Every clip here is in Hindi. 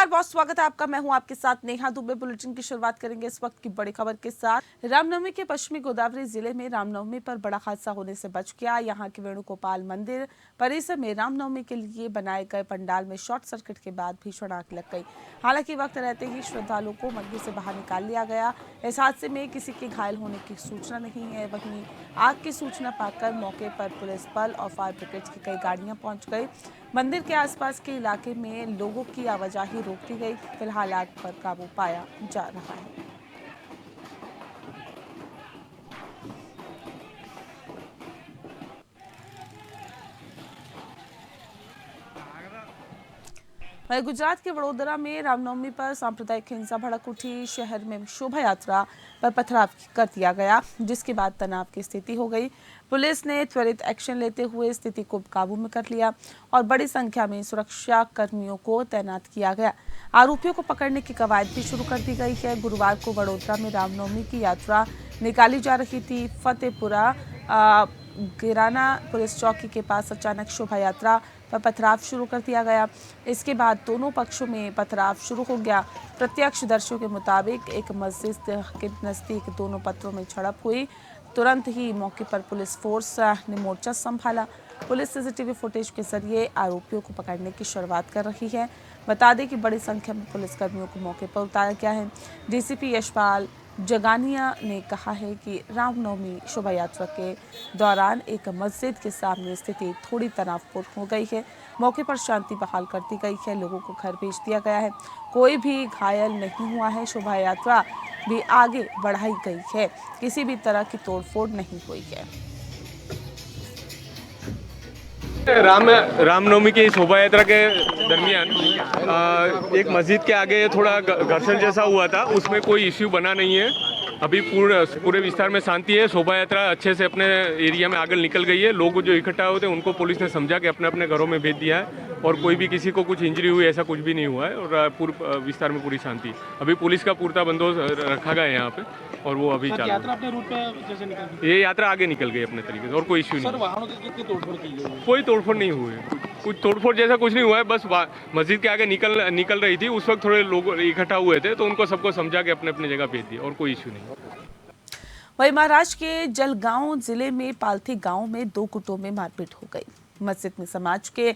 नमस्कार, बहुत स्वागत है आपका। मैं हूं आपके साथ नेहा दुबे। बुलेटिन की शुरुआत करेंगे इस वक्त की बड़ी खबर के साथ। रामनवमी के पश्चिमी गोदावरी जिले में रामनवमी पर बड़ा हादसा होने से बच गया। यहां के वेणुगोपाल मंदिर परिसर में रामनवमी के लिए बनाए गए पंडाल में शॉर्ट सर्किट के बाद भीषण आग लग गई। हालांकि वक्त रहते ही श्रद्धालुओं को मंदिर से बाहर निकाल लिया गया। इस हादसे में किसी के घायल होने की सूचना नहीं है। वहीं आग की सूचना पाकर मौके पर पुलिस बल और फायर ब्रिगेड की कई गाड़ियां पहुंच गई। मंदिर के आसपास के इलाके में लोगों की आवाजाही रोक दी गई। फिलहाल आग पर काबू पाया जा रहा है। वहीं गुजरात के वडोदरा में रामनवमी पर सांप्रदायिक हिंसा भड़क उठी। शहर में शोभा यात्रा पर पथराव कर दिया गया, जिसके बाद तनाव की स्थिति हो गई। पुलिस ने त्वरित एक्शन लेते हुए स्थिति को काबू में कर लिया और बड़ी संख्या में सुरक्षा कर्मियों को तैनात किया गया। आरोपियों को पकड़ने की कवायद भी शुरू कर दी गई है। गुरुवार को वडोदरा में रामनवमी की यात्रा निकाली जा रही थी। फतेहपुरा गिराना पुलिस चौकी के पास अचानक शोभा यात्रा पर पथराव शुरू कर दिया गया। इसके बाद दोनों पक्षों में पथराव शुरू हो गया। प्रत्यक्षदर्शियों के मुताबिक एक मस्जिद के नजदीक दोनों पत्रों में झड़प हुई। तुरंत ही मौके पर पुलिस फोर्स ने मोर्चा संभाला। पुलिस सीसीटीवी फुटेज के जरिए आरोपियों को पकड़ने की शुरुआत कर रही है। बता दें कि बड़ी संख्या में पुलिसकर्मियों को मौके पर उतारा गया है। डीसीपी यशपाल जगानिया ने कहा है कि रामनवमी शोभा यात्रा के दौरान एक मस्जिद के सामने स्थिति थोड़ी तनावपूर्ण हो गई है। मौके पर शांति बहाल कर दी गई है। लोगों को घर भेज दिया गया है। कोई भी घायल नहीं हुआ है। शोभा यात्रा भी आगे बढ़ाई गई है। किसी भी तरह की तोड़फोड़ नहीं हुई है। रामनवमी की शोभा यात्रा के दरमियान एक मस्जिद के आगे थोड़ा घर्षण जैसा हुआ था। उसमें कोई इश्यू बना नहीं है। अभी पूरे विस्तार में शांति है। शोभा यात्रा अच्छे से अपने एरिया में आगे निकल गई है। लोग जो इकट्ठा होते हैं उनको पुलिस ने समझा के अपने अपने घरों में भेज दिया है और कोई भी किसी को कुछ इंजरी हुई ऐसा कुछ भी नहीं हुआ है और पूरे विस्तार में पूरी शांति। अभी पुलिस का पूरा बंदोबस्त रखा गया है यहाँ पे और वो अभी चालू। यात्रा अपने रूट पे जैसे निकल गई। ये यात्रा आगे निकल गई अपने तरीके से और कोई इश्यू नहीं। सर, वाहनों की कितनी तोड़फोड़ की गई? कोई तोड़फोड़ नहीं हुई। कुछ तोड़फोड़ जैसा कुछ नहीं हुआ है। बस मस्जिद के आगे निकल रही थी। उस वक्त थोड़े लोग इकट्ठा हुए थे तो उनको सबको समझा के अपने अपने जगह भेज दिया और कोई इश्यू नहीं। वहीं महाराष्ट्र के जलगांव जिले में पालथी गांव में दो गुटों में मारपीट हो गई। मस्जिद में समाज के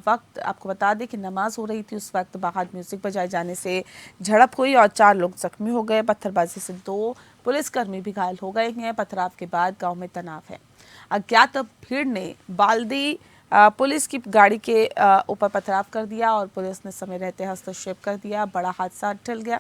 वक्त आपको बता दें कि नमाज हो रही थी। उस वक्त बाहर म्यूजिक बजाए जाने से झड़प हुई और 4 लोग जख्मी हो गए। पत्थरबाजी से 2 पुलिसकर्मी भी घायल हो गए हैं। पथराव के बाद गांव में तनाव है। अज्ञात भीड़ ने बाल्दी पुलिस की गाड़ी के ऊपर पथराव कर दिया और पुलिस ने समय रहते हस्तक्षेप कर दिया। बड़ा हादसा टल गया।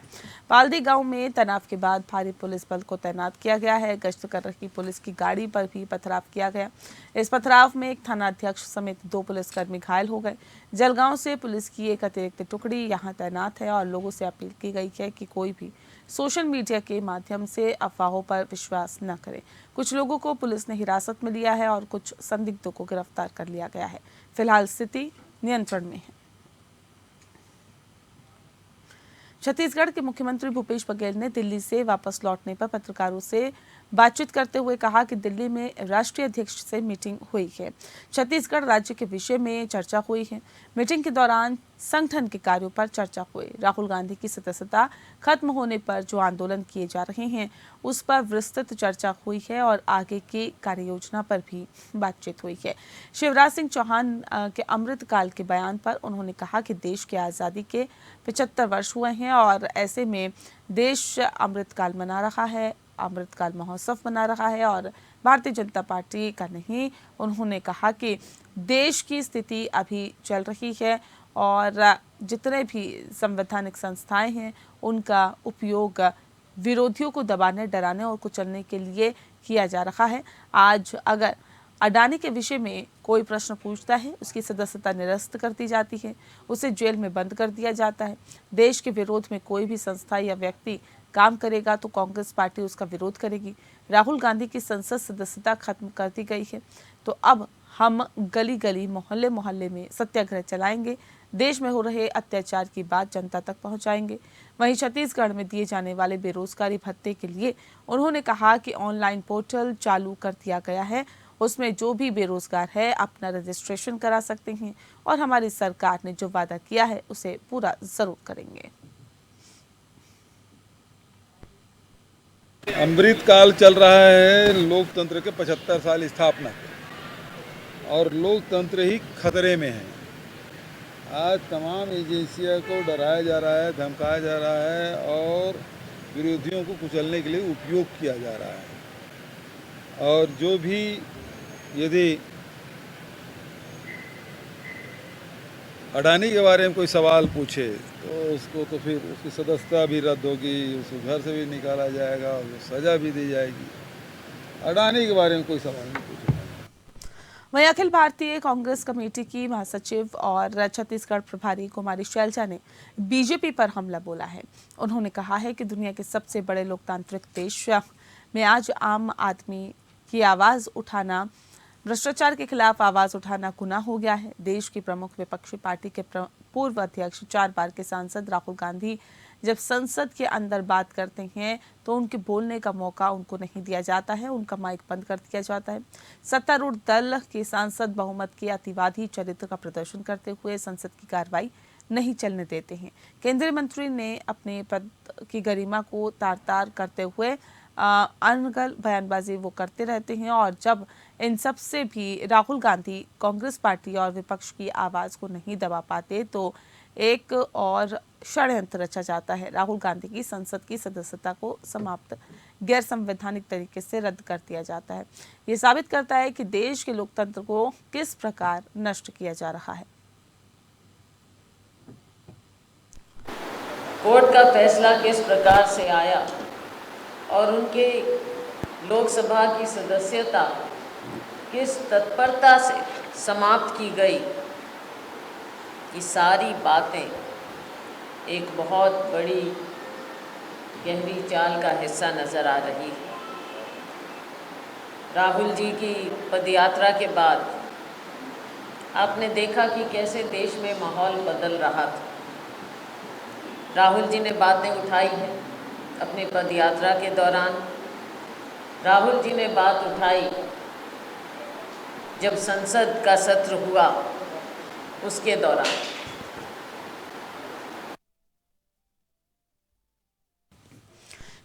पाल्दी गांव में तनाव के बाद भारी पुलिस बल को तैनात किया गया है। गश्त कर रही पुलिस की गाड़ी पर भी पथराव किया गया। इस पथराव में एक थानाध्यक्ष समेत 2 पुलिसकर्मी घायल हो गए। जलगांव से पुलिस की एक अतिरिक्त टुकड़ी यहां तैनात है और लोगों से अपील की गई है कि कोई भी सोशल मीडिया के माध्यम से अफवाहों पर विश्वास न करें। कुछ लोगों को पुलिस ने हिरासत में लिया है और कुछ संदिग्धों को गिरफ्तार कर लिया गया है। फिलहाल स्थिति नियंत्रण में है। छत्तीसगढ़ के मुख्यमंत्री भूपेश बघेल ने दिल्ली से वापस लौटने पर पत्रकारों से बातचीत करते हुए कहा कि दिल्ली में राष्ट्रीय अध्यक्ष से मीटिंग हुई है। छत्तीसगढ़ राज्य के विषय में चर्चा हुई है। मीटिंग के दौरान संगठन के कार्यों पर चर्चा हुई। राहुल गांधी की सदस्यता खत्म होने पर जो आंदोलन किए जा रहे हैं उस पर विस्तृत चर्चा हुई है और आगे की कार्य योजना पर भी बातचीत हुई है। शिवराज सिंह चौहान के अमृतकाल के बयान पर उन्होंने कहा कि देश की आज़ादी के 75 वर्ष हुए हैं और ऐसे में देश अमृतकाल मना रहा है, अमृतकाल महोत्सव मना रहा है और भारतीय जनता पार्टी का नहीं। उन्होंने कहा कि देश की स्थिति अभी चल रही है और जितने भी संवैधानिक संस्थाएं हैं उनका उपयोग विरोधियों को दबाने, डराने और कुचलने के लिए किया जा रहा है। आज अगर अडानी के विषय में कोई प्रश्न पूछता है, उसकी सदस्यता निरस्त कर दी जाती है, उसे जेल में बंद कर दिया जाता है। देश के विरोध में कोई भी संस्था या व्यक्ति काम करेगा तो कांग्रेस पार्टी उसका विरोध करेगी। राहुल गांधी की संसद सदस्यता खत्म कर दी गई है तो अब हम गली गली, मोहल्ले मोहल्ले में सत्याग्रह चलाएंगे। देश में हो रहे अत्याचार की बात जनता तक पहुंचाएंगे। वहीं छत्तीसगढ़ में दिए जाने वाले बेरोजगारी भत्ते के लिए उन्होंने कहा कि ऑनलाइन पोर्टल चालू कर दिया गया है। उसमें जो भी बेरोजगार है अपना रजिस्ट्रेशन करा सकते हैं। और हमारी सरकार ने जो वादा किया है उसे पूरा जरूर करेंगे। अमृत काल चल रहा है लोकतंत्र के 75 साल स्थापना के, और लोकतंत्र ही खतरे में है। आज तमाम एजेंसियों को डराया जा रहा है, धमकाया जा रहा है और विरोधियों को कुचलने के लिए उपयोग किया जा रहा है। और जो भी यदि अडानी के बारे में कोई सवाल पूछे तो उसको तो फिर उसकी सदस्यता भी रद्द होगी, उसको घर से भी निकाला जाएगा, उसको सज़ा भी दी जाएगी। अडानी के बारे में कोई सवाल नहीं पूछेगा। वहीं अखिल भारतीय कांग्रेस कमेटी की महासचिव और छत्तीसगढ़ प्रभारी कुमारी शैलजा ने बीजेपी पर हमला बोला है। उन्होंने कहा है कि दुनिया के सबसे बड़े लोकतांत्रिक देश में आज आम आदमी की आवाज उठाना, भ्रष्टाचार के खिलाफ आवाज उठाना गुनाह हो गया है। देश की प्रमुख विपक्षी पार्टी के पूर्व अध्यक्ष 4 बार के सांसद राहुल गांधी जब संसद के अंदर बात करते हैं तो उनके बोलने का मौका उनको नहीं दिया जाता है, उनका माइक बंद कर दिया जाता है। सत्तारूढ़ दल के सांसद बहुमत के अतिवादी चरित्र का प्रदर्शन करते हुए संसद की कार्रवाई नहीं चलने देते हैं। केंद्रीय मंत्री ने अपने पद की गरिमा को तार-तार करते हुए अनगल बयानबाजी वो करते रहते हैं, और जब इन सब से भी राहुल गांधी कांग्रेस पार्टी और विपक्ष की आवाज को नहीं दबा पाते तो एक और षड्यंत्र रचा जाता है। राहुल गांधी की संसद की सदस्यता को समाप्त गैर संवैधानिक तरीके से रद्द कर दिया जाता है। ये साबित करता है कि देश के लोकतंत्र को किस प्रकार नष्ट किया जा रहा है। कोर्ट का फैसला किस प्रकार से आया और उनके लोकसभा की सदस्यता किस तत्परता से समाप्त की गई, ये सारी बातें एक बहुत बड़ी गहरी चाल का हिस्सा नज़र आ रही है। राहुल जी की पदयात्रा के बाद आपने देखा कि कैसे देश में माहौल बदल रहा था। राहुल जी ने बातें उठाई हैं अपनी पदयात्रा के दौरान। राहुल जी ने बात उठाई जब संसद का सत्र हुआ उसके दौरान।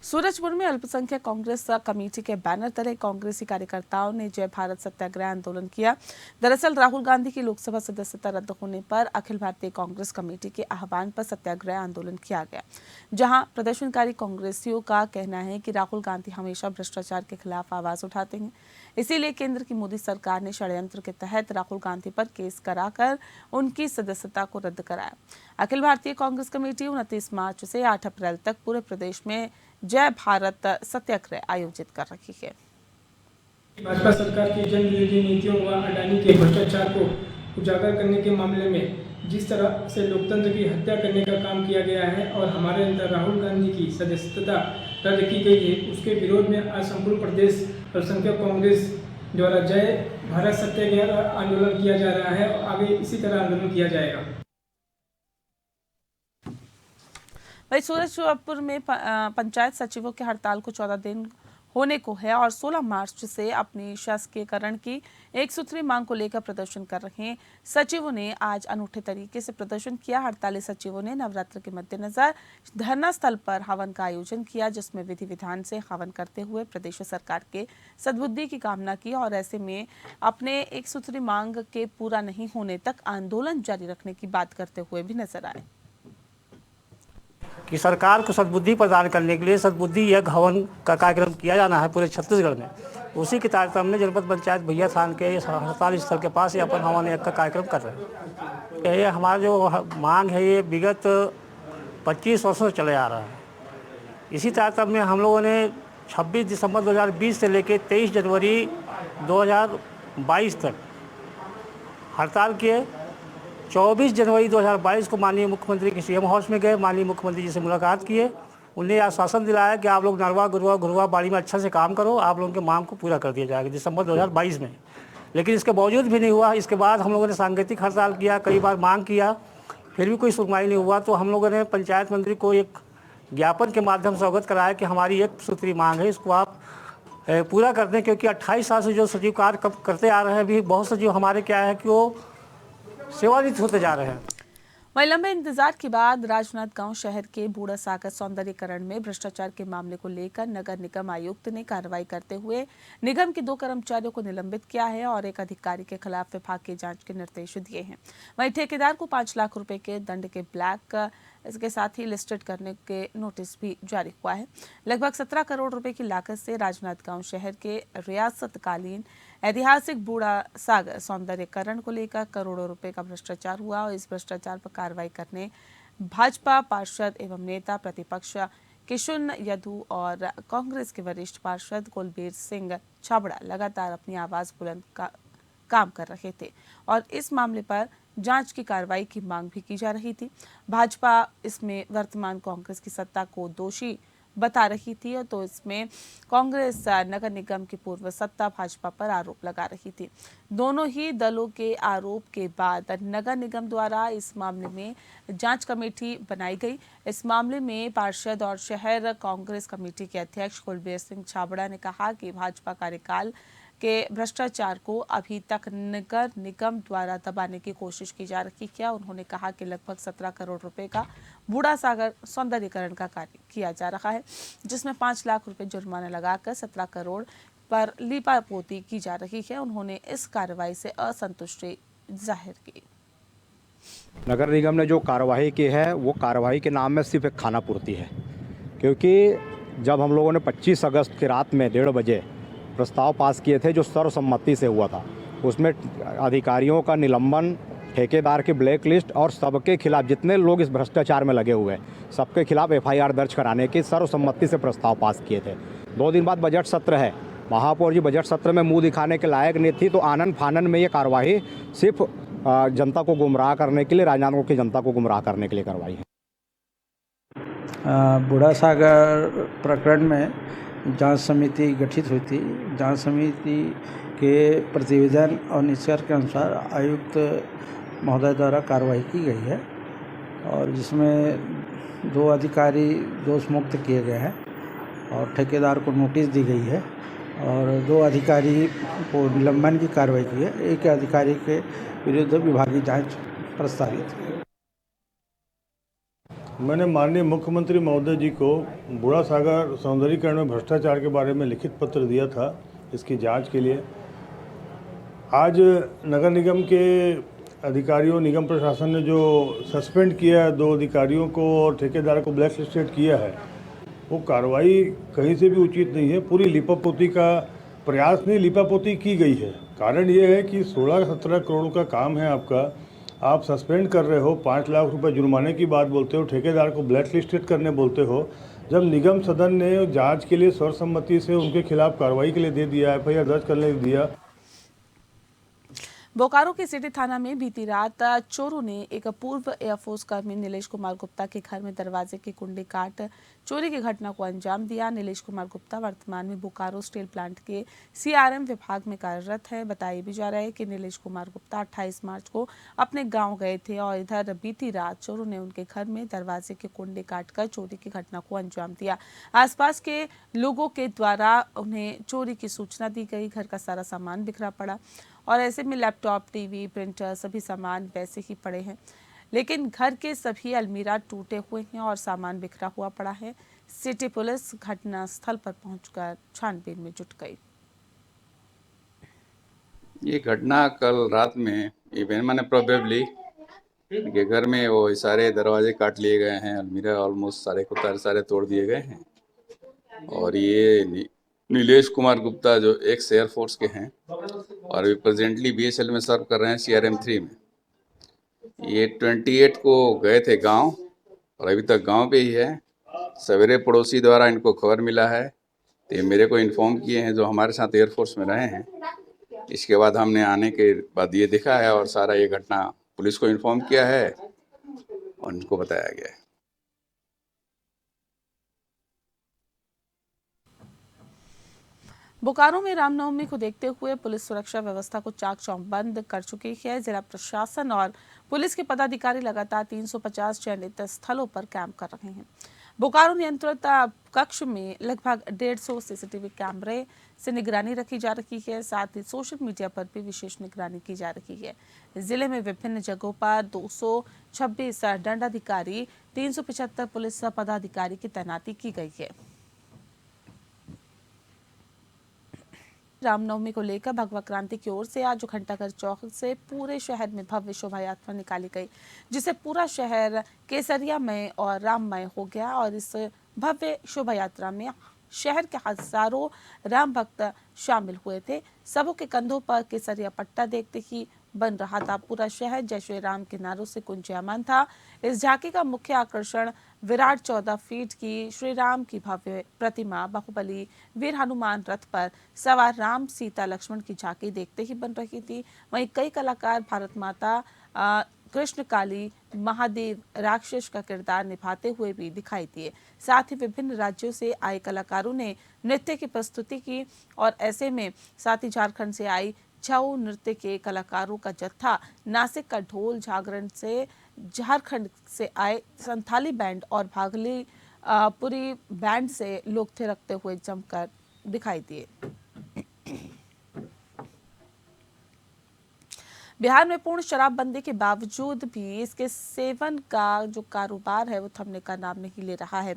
सूरजपुर में अल्पसंख्यक कांग्रेस कमेटी के बैनर तले कांग्रेसी कार्यकर्ताओं ने जय भारत सत्याग्रह आंदोलन किया। दरअसल राहुल गांधी की लोकसभा सदस्यता रद्द होने पर अखिल भारतीय कांग्रेस कमेटी के आह्वान पर सत्याग्रह आंदोलन किया गया, जहां प्रदर्शनकारी कांग्रेसियों का कहना है कि राहुल गांधी हमेशा भ्रष्टाचार के खिलाफ आवाज उठाते हैं, इसीलिए केंद्र की मोदी सरकार ने षड्यंत्र के तहत राहुल गांधी पर केस कराकर उनकी सदस्यता को रद्द कराया। अखिल भारतीय कांग्रेस कमेटी 29 मार्च से 8 अप्रैल तक पूरे प्रदेश में जय भारत सत्याग्रह आयोजित कर रही है। भाजपा सरकार की जन विरोधी नीतियों व अडानी के भ्रष्टाचार को उजागर करने के मामले में जिस तरह से लोकतंत्र की हत्या करने का काम किया गया है और हमारे नेता राहुल गांधी की सदस्यता रद्द की गई है, उसके विरोध में आज संपूर्ण प्रदेश अल्पसंख्यक कांग्रेस द्वारा जय भारत सत्याग्रह आंदोलन किया जा रहा है और आगे इसी तरह आंदोलन किया जाएगा। वही सूरजपुर में पंचायत सचिवों के हड़ताल को 14 दिन होने को है और 16 मार्च से अपनी शासकीयकरण की एक सूत्री मांग को लेकर प्रदर्शन कर रहे सचिवों ने आज अनूठे तरीके से प्रदर्शन किया। हड़ताली सचिवों ने नवरात्र के मद्देनजर धरना स्थल पर हवन का आयोजन किया, जिसमें विधि विधान से हवन करते हुए प्रदेश सरकार के सद्बुद्धि की कामना की और ऐसे में अपने एक सूत्री मांग के पूरा नहीं होने तक आंदोलन जारी रखने की बात करते हुए भी नजर आए। कि सरकार को सद्बुद्धि प्रदान करने के लिए सद्बुद्धि यज्ञ हवन का कार्यक्रम किया जाना है पूरे छत्तीसगढ़ में। उसी के कार्यक्रम में जनपद पंचायत भैया थान के हड़ताल स्थल के पास ये अपन हवन यज्ञ का कार्यक्रम कर रहे हैं। ये हमारा जो मांग है ये विगत 25 वर्षों से चले आ रहा है। इसी कार्यक्रम में हम लोगों ने 26 दिसंबर 2020 से लेकर 23 जनवरी 2022 तक हड़ताल किए। 24 जनवरी 2022 को माननीय मुख्यमंत्री के सीएम हाउस में गए, माननीय मुख्यमंत्री जी से मुलाकात किए। उन्हें आश्वासन दिलाया कि आप लोग नरवा गुरुआ घुरवा बाड़ी में अच्छा से काम करो, आप लोगों के मांग को पूरा कर दिया जाएगा दिसंबर 2022 में। लेकिन इसके बावजूद भी नहीं हुआ। इसके बाद हम लोगों ने सांकेतिक हड़ताल किया, कई बार मांग किया, फिर भी कोई सुनवाई नहीं हुआ। तो हम लोगों ने पंचायत मंत्री को एक ज्ञापन के माध्यम से अवगत कराया कि हमारी एक सूत्री मांग है, इसको आप पूरा कर दें। क्योंकि 28 साल से जो सचिव कार्य करते आ रहे हैं, अभी बहुत सचिव हमारे क्या है कि वो सेवानिवृत्त होते जा रहे हैं। वहीं लंबे इंतजार के बाद राजनांदगांव शहर के बूढ़ा सागर सौंदर्यीकरण में भ्रष्टाचार के मामले को लेकर नगर निगम आयुक्त ने कार्रवाई करते हुए निगम के 2 कर्मचारियों को निलंबित किया है और एक अधिकारी के खिलाफ विभाग की जांच के निर्देश दिए हैं। वहीं ठेकेदार को 5 लाख रुपए के दंड के ब्लैक इसके साथ ही लिस्टेड करने के नोटिस भी जारी हुआ है। लगभग 17 करोड़ रुपए की लागत से राजनांदगांव शहर के रियासतकालीन ऐतिहासिक बूढ़ा सागर सौंदर्यीकरण को लेकर करोड़ों रुपए का भ्रष्टाचार हुआ और इस भ्रष्टाचार पर कार्रवाई करने भाजपा पार्षद एवं नेता प्रतिपक्ष किशुन यदु और कांग्रेस के वरिष्ठ पार्षद कुलबीर सिंह छाबड़ा लगातार अपनी आवाज बुलंद काम कर रहे थे और इस मामले पर जांच की कार्रवाई की मांग भी की जा रही थी। भाजपा इसमें वर्तमान कांग्रेस की सत्ता को दोषी बता रही थी और तो इसमें कांग्रेस नगर निगम की पूर्व सत्ता भाजपा पर आरोप लगा रही थी। दोनों ही दलों के आरोप के बाद नगर निगम द्वारा इस मामले में जांच कमेटी बनाई गई। इस मामले में पार्षद और शहर कांग्रेस कमेटी के अध्यक्ष कुलबीर सिंह छाबड़ा ने कहा कि भाजपा कार्यकाल के भ्रष्टाचार को अभी तक नगर निगम द्वारा दबाने की कोशिश की जा रही है। उन्होंने कहा कि लगभग 17 करोड़ रुपए का बूढ़ा सागर सौंदर्यीकरण का कार्य किया जा रहा है, जिसमें 5 लाख रुपए जुर्माना लगाकर 17 करोड़ पर लीपापोती की जा रही है। उन्होंने इस कार्रवाई से असंतुष्टि जाहिर की। नगर निगम ने जो कार्यवाही की है वो कार्यवाही के नाम में सिर्फ एक खानापूर्ति है, क्योंकि जब हम लोगों ने 25 अगस्त की रात में 1:30 बजे प्रस्ताव पास किए थे जो सर्वसम्मति से हुआ था, उसमें अधिकारियों का निलंबन, ठेकेदार की ब्लैक लिस्ट और सबके खिलाफ जितने लोग इस भ्रष्टाचार में लगे हुए हैं सबके खिलाफ FIR दर्ज कराने की सर्वसम्मति से प्रस्ताव पास किए थे। 2 दिन बाद बजट सत्र है। महापौर जी बजट सत्र में मुंह दिखाने के लायक नहीं थी, तो आनन फानन में ये कार्रवाई सिर्फ जनता को गुमराह करने के लिए, राजनांदगांव की जनता को गुमराह करने के लिए करवाई है। बूढ़ा सागर प्रकरण में जांच समिति गठित हुई थी। जांच समिति के प्रतिवेदन और निष्कर्ष के अनुसार आयुक्त महोदय द्वारा कार्रवाई की गई है और जिसमें 2 अधिकारी दोष मुक्त किए गए हैं और ठेकेदार को नोटिस दी गई है और 2 अधिकारी को निलंबन की कार्रवाई की है। एक अधिकारी के विरुद्ध विभागीय जांच प्रस्तावित है। मैंने माननीय मुख्यमंत्री महोदय जी को बूढ़ा सागर सौंदर्यीकरण में भ्रष्टाचार के बारे में लिखित पत्र दिया था इसकी जांच के लिए। आज नगर निगम के अधिकारियों, निगम प्रशासन ने जो सस्पेंड किया है 2 अधिकारियों को और ठेकेदार को ब्लैक लिस्टेड किया है, वो कार्रवाई कहीं से भी उचित नहीं है। पूरी लिपापोती का प्रयास नहीं, लिपापोती की गई है। कारण ये है कि 16-17 करोड़ का काम है आपका, आप सस्पेंड कर रहे हो, 5 लाख रुपए जुर्माने की बात बोलते हो, ठेकेदार को ब्लैक लिस्टेड करने बोलते हो। जब निगम सदन ने जांच के लिए सर्वसम्मति से उनके खिलाफ कार्रवाई के लिए दे दिया, FIR दर्ज करने दिया। बोकारो के सिटी थाना में बीती रात चोरों ने एक पूर्व एयरफोर्स कर्मी नीलेश कुमार गुप्ता के घर में दरवाजे की कुंडी काट चोरी की घटना को अंजाम दिया। नीलेश कुमार गुप्ता वर्तमान में बोकारो स्टील प्लांट के CRM विभाग में कार्यरत है। बताया भी जा रहा है कि नीलेश कुमार गुप्ता 28 मार्च को अपने गांव गए थे और इधर बीती रात चोरों ने उनके घर में दरवाजे की कुंडी काटकर चोरी की घटना को अंजाम दिया। आसपास के लोगों के द्वारा उन्हें चोरी की सूचना दी गई। घर का सारा सामान बिखरा पड़ा और ऐसे में लैपटॉप, टीवी, प्रिंटर सभी सामान वैसे ही पड़े हैं, लेकिन घर के सभी अलमीरा टूटे हुए हैं और सामान बिखरा हुआ पड़ा है। सिटी पुलिस घटना स्थल पर पहुंचकर छानबीन में जुट गई। ये घटना कल रात में मैंने प्रोबेबली के घर में वो सारे दरवाजे काट लिए गए हैं, अलमीरा ऑलमोस्ट सारे को सारे तोड़ दिए गए हैं और ये नीलेश कुमार गुप्ता जो एक्स एयरफोर्स के हैं और अभी प्रेजेंटली BSL में सर्व कर रहे हैं CRM 3 में। ये 28 को गए थे गांव और अभी तक गांव पे ही है। सवेरे पड़ोसी द्वारा इनको खबर मिला है तो ये मेरे को इन्फॉर्म किए हैं जो हमारे साथ एयरफोर्स में रहे हैं। इसके बाद हमने आने के बाद ये देखा है और सारा ये घटना पुलिस को इन्फॉर्म किया है और उनको बताया गया है। बोकारो में रामनवमी को देखते हुए पुलिस सुरक्षा व्यवस्था को चाक चौबंद कर चुकी है। जिला प्रशासन और पुलिस के पदाधिकारी लगातार 350 चयनित स्थलों पर कैंप कर रहे हैं। बोकारो नियंत्रित कक्ष में लगभग 150 सीसीटीवी कैमरे से निगरानी रखी जा रही है। साथ ही सोशल मीडिया पर भी विशेष निगरानी की जा रही है। जिले में विभिन्न जगहों पर 226 दंडाधिकारी, 375 पुलिस पदाधिकारी की तैनाती की गई है। रामनवमी को लेकर भगवा क्रांति की ओर से आज घंटाघर चौक से पूरे शहर में भव्य शोभा यात्रा निकाली गई, जिसे पूरा शहर केसरियामय और राममय हो गया। और इस भव्य शोभा यात्रा में शहर के हजारों राम भक्त शामिल हुए थे। सबों के कंधों पर केसरिया पट्टा देखते ही बन रहा था पूरा शहर जय श्री राम के नारों से गुंजायमान था। इस झांकी का मुख्य आकर्षण विराट 14 फीट की श्री राम की भव्य प्रतिमा, बाहुबली वीर हनुमान रथ पर सवार राम, सीता, लक्ष्मण की झांकी देखते ही बन रही थी। वहीं कई कलाकार भारत माता, कृष्ण काली, महादेव, राक्षस का किरदार निभाते हुए भी दिखाई दिए। साथ ही विभिन्न राज्यों से आए कलाकारों ने नृत्य की प्रस्तुति की और ऐसे में साथ ही झारखंड से आई छऊ नृत्य के कलाकारों का जत्था, नासिक का ढोल जागरण से, झारखंड से आए संथाली बैंड और भागलपुरी बैंड से लोग थिरकते हुए जमकर दिखाई दिए। बिहार में पूर्ण शराबबंदी के बावजूद भी इसके सेवन का जो कारोबार है वो थमने का नाम नहीं ले रहा है।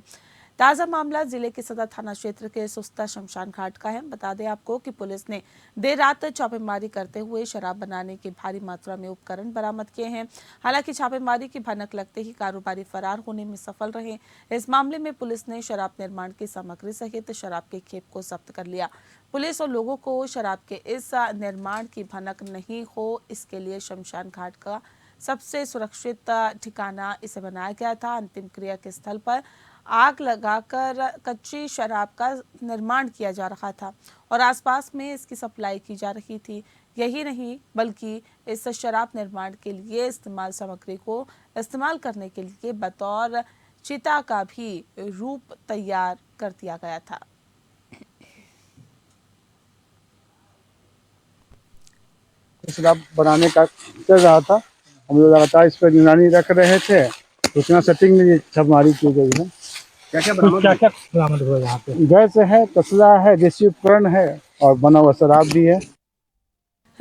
ताजा मामला जिले के सदर थाना क्षेत्र के सुस्ता शमशान घाट का है। बता दें आपको कि पुलिस ने देर रात छापेमारी करते हुए शराब बनाने के भारी मात्रा में उपकरण बरामद किए हैं। हालांकि छापेमारी की भनक लगते ही कारोबारी फरार होने में सफल रहे। इस मामले में पुलिस ने शराब निर्माण की सामग्री सहित शराब के खेप को जब्त कर लिया। पुलिस और लोगों को शराब के इस निर्माण की भनक नहीं हो, इसके लिए शमशान घाट का सबसे सुरक्षित ठिकाना इसे बनाया गया था। अंतिम क्रिया के स्थल पर आग लगाकर कच्ची शराब का निर्माण किया जा रहा था और आसपास में इसकी सप्लाई की जा रही थी। यही नहीं बल्कि इस शराब निर्माण के लिए इस्तेमाल सामग्री को इस्तेमाल करने के लिए बतौर चिता का भी रूप तैयार कर दिया गया था। शराब बनाने का चल रहा था, हम लोग लगातार इस पर निगरानी रख रहे थे। उतना सेटिंग में छापेमारी की गई है। क्या बरामद हुआ यहाँ पे? गैस है, तसला है, देसी उपकरण है और बना हुआ शराब भी है।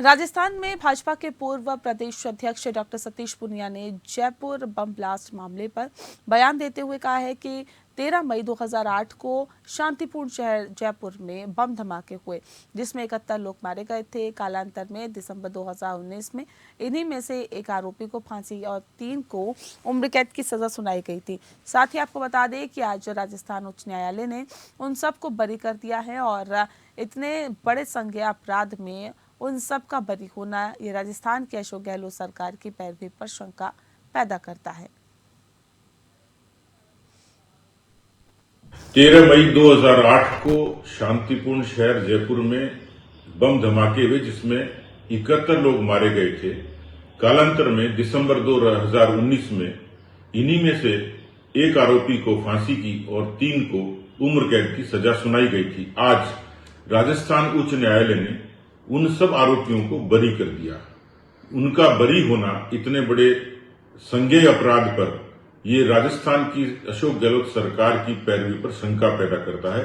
राजस्थान में भाजपा के पूर्व प्रदेश अध्यक्ष डॉक्टर सतीश पूनिया ने जयपुर बम ब्लास्ट मामले पर बयान देते हुए कहा है कि 13 मई 2008 को शांतिपूर्ण शहर जयपुर में बम धमाके हुए, जिसमें 71 लोग मारे गए थे। कालांतर में दिसंबर 2019 में इन्हीं में से एक आरोपी को फांसी और 3 को उम्र कैद की सजा सुनाई गई थी। साथ ही आपको बता दें कि आज राजस्थान उच्च न्यायालय ने उन सबको बरी कर दिया है और इतने बड़े संज्ञेय अपराध में उन सब का बरी होना ये राजस्थान की अशोक गहलोत सरकार की पैरवी पर शंका पैदा करता है। 13 मई 2008 को शांतिपूर्ण शहर जयपुर में बम धमाके हुए, जिसमें 71 लोग मारे गए थे। कालांतर में दिसंबर 2019 में इन्हीं में से एक आरोपी को फांसी की और 3 को उम्र कैद की सजा सुनाई गई थी। आज राजस्थान उच्च न्यायालय ने उन सब आरोपियों को बरी कर दिया। उनका बरी होना इतने बड़े संज्ञेय अपराध पर ये राजस्थान की अशोक गहलोत सरकार की पैरवी पर शंका पैदा करता है।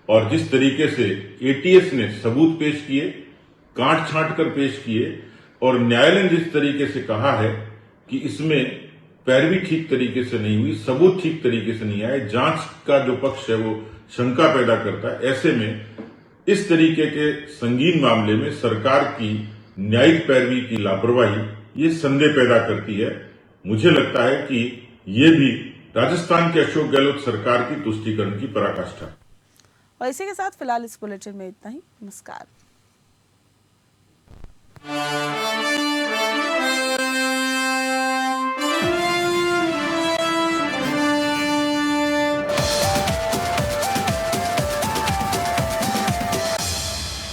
और जिस तरीके से एटीएस ने सबूत पेश किए, काट छांट कर पेश किए और न्यायालय ने जिस तरीके से कहा है कि इसमें पैरवी ठीक तरीके से नहीं हुई, सबूत ठीक तरीके से नहीं आए, जांच का जो पक्ष है वो शंका पैदा करता है। ऐसे में इस तरीके के संगीन मामले में सरकार की न्यायिक पैरवी की लापरवाही ये संदेह पैदा करती है। मुझे लगता है कि ये भी राजस्थान के अशोक गहलोत सरकार की तुष्टीकरण की पराकाष्ठा। और इसी के साथ फिलहाल इस बुलेटिन में इतना ही। नमस्कार।